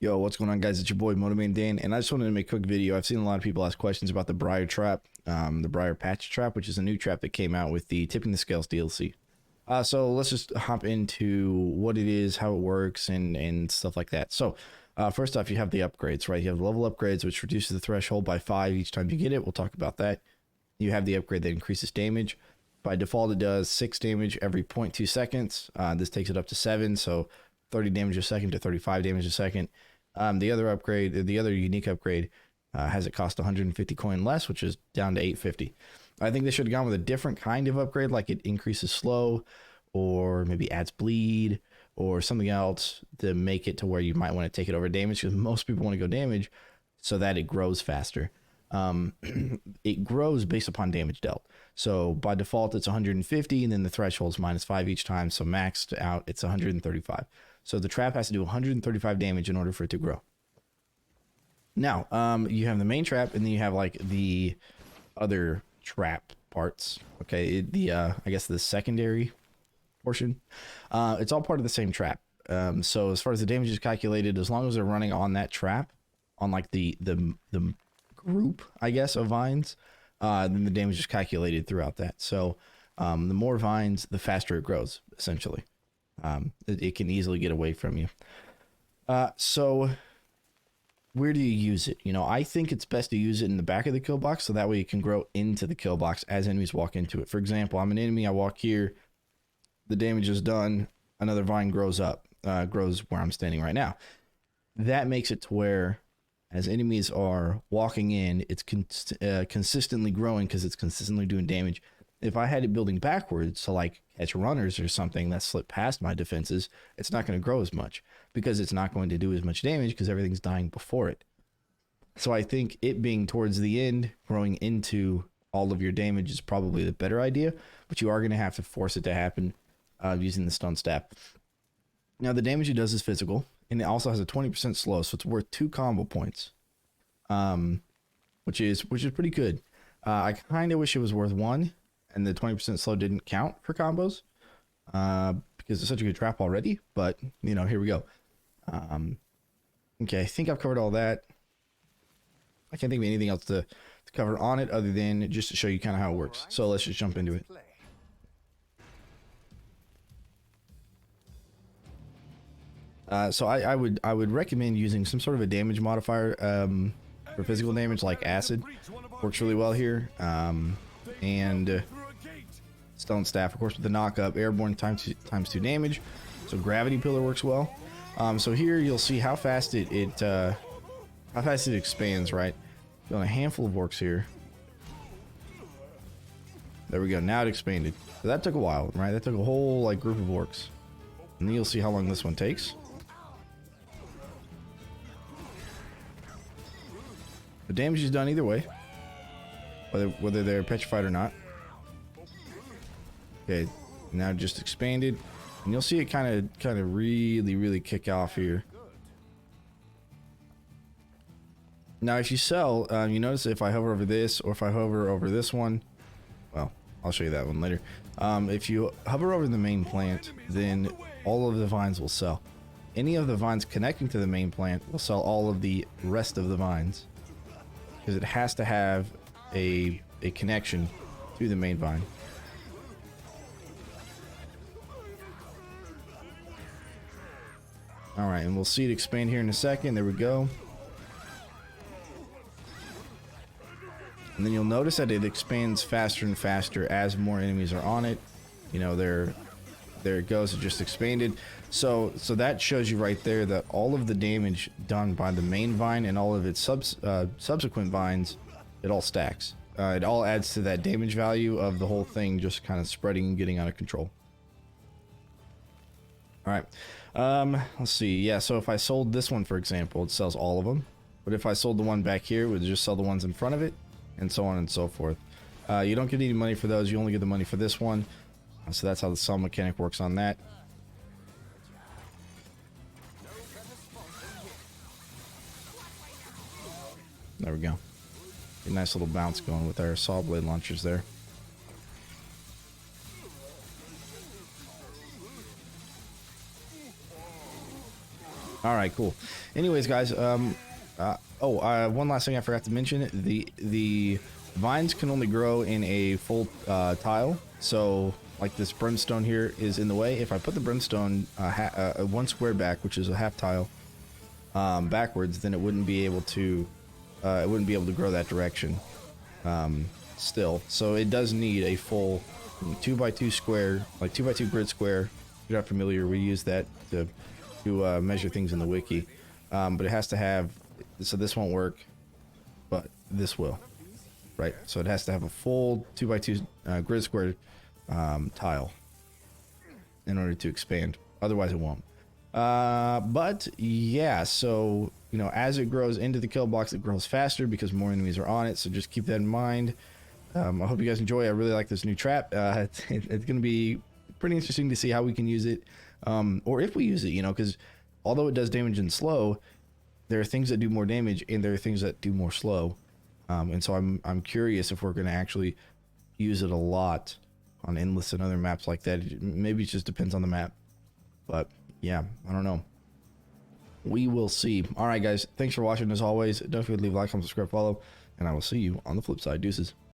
Yo, what's going on, guys? It's your boy Motivating Dan, and I just wanted to make a quick video. I've seen a lot of people ask questions about the Briar Trap, the Briar Patch Trap, which is a new trap that came out with the Tipping the Scales DLC. So let's just hop into what it is, how it works, and stuff like that. So first off, you have the upgrades, right? You have the level upgrades, which reduces the threshold by 5 each time you get it. We'll talk about that. You have the upgrade that increases damage. By default, it does 6 damage every 0.2 seconds. This takes it up to 7, so 30 damage a second to 35 damage a second. The other upgrade, the other unique upgrade, has it cost 150 coin less, which is down to 850. I think they should have gone with a different kind of upgrade, like it increases slow, or maybe adds bleed, or something else to make it to where you might want to take it over damage, because most people want to go damage so that it grows faster. It grows based upon damage dealt. So by default, it's 150, and then the threshold is -5 each time. So maxed out, it's 135. So the trap has to do 135 damage in order for it to grow. Now, you have the main trap, and then you have like the other trap parts. Okay, I guess the secondary portion. It's all part of the same trap. So as far as the damage is calculated, as long as they're running on that trap, on like the group, I guess, of vines, then the damage is calculated throughout that. So the more vines, the faster it grows, essentially. It can easily get away from you. So where do you use it? You know, I think it's best to use it in the back of the kill box, so that way it can grow into the kill box as enemies walk into it. For example, I'm an enemy, I walk here, the damage is done, another vine grows up, grows where I'm standing right now. That makes it to where as enemies are walking in, it's consistently growing because it's consistently doing damage. If I had it building backwards, so like catch runners or something that slip past my defenses, it's not going to grow as much because it's not going to do as much damage because everything's dying before it. So I think it being towards the end, growing into all of your damage is probably the better idea, but you are going to have to force it to happen using the stun staff. Now the damage it does is physical, and it also has a 20% slow, so it's worth 2 combo points, which is pretty good. I kind of wish it was worth 1, and the 20% slow didn't count for combos, because it's such a good trap already. But you know, here we go. Okay, I think I've covered all that. I can't think of anything else to cover on it other than just to show you kind of how it works. So let's just jump into it. So I would recommend using some sort of a damage modifier for physical damage, like acid. Works really well here. And stone staff, of course, with the knock up, airborne times 2 damage. So gravity pillar works well. So here you'll see how fast it expands, right? Got a handful of orcs here. There we go. Now it expanded. So that took a while, right? That took a whole like group of orcs. And then you'll see how long this one takes. The damage is done either way, whether they're petrified or not. Okay, now it just expanded, and you'll see it kind of really kick off here. Now, if you sell, you notice if I hover over this or if I hover over this one, well, I'll show you that one later. If you hover over the main plant, then all of the vines will sell. Any of the vines connecting to the main plant will sell all of the rest of the vines, because it has to have a connection to the main vine. All right, and we'll see it expand here in a second. There we go. And then you'll notice that it expands faster and faster as more enemies are on it. You know, there it goes. It just expanded. So that shows you right there that all of the damage done by the main vine and all of its subsequent vines, it all stacks. It all adds to that damage value of the whole thing just kind of spreading and getting out of control. All right, let's see. Yeah, so if I sold this one, for example, it sells all of them. But if I sold the one back here, it would just sell the ones in front of it, and so on and so forth. You don't get any money for those. You only get the money for this one. So that's how the sell mechanic works on that. There we go. A nice little bounce going with our saw blade launchers there. All right, cool. Anyways, guys, one last thing I forgot to mention: the vines can only grow in a full tile. So, like this brimstone here is in the way. If I put the brimstone one square back, which is a half tile, backwards, then it wouldn't be able to grow that direction. Still, so it does need a full 2x2 square, like 2x2 grid square. If you're not familiar, we use that to measure things in the wiki, but it has to have, so this won't work, but this will, right? So it has to have a full 2x2 grid square tile in order to expand, otherwise it won't. But yeah, so you know, as it grows into the kill box, it grows faster because more enemies are on it, so just keep that in mind. I hope you guys enjoy. I really like this new trap. It's gonna be pretty interesting to see how we can use it, or if we use it, you know, because although it does damage in slow, there are things that do more damage and there are things that do more slow, and so I'm curious if we're gonna actually use it a lot on endless and other maps like that. Maybe it just depends on the map, but yeah, I don't know. We will see. All right, guys, thanks for watching. As always, don't forget to leave a like, comment, subscribe, follow, and I will see you on the flip side. Deuces.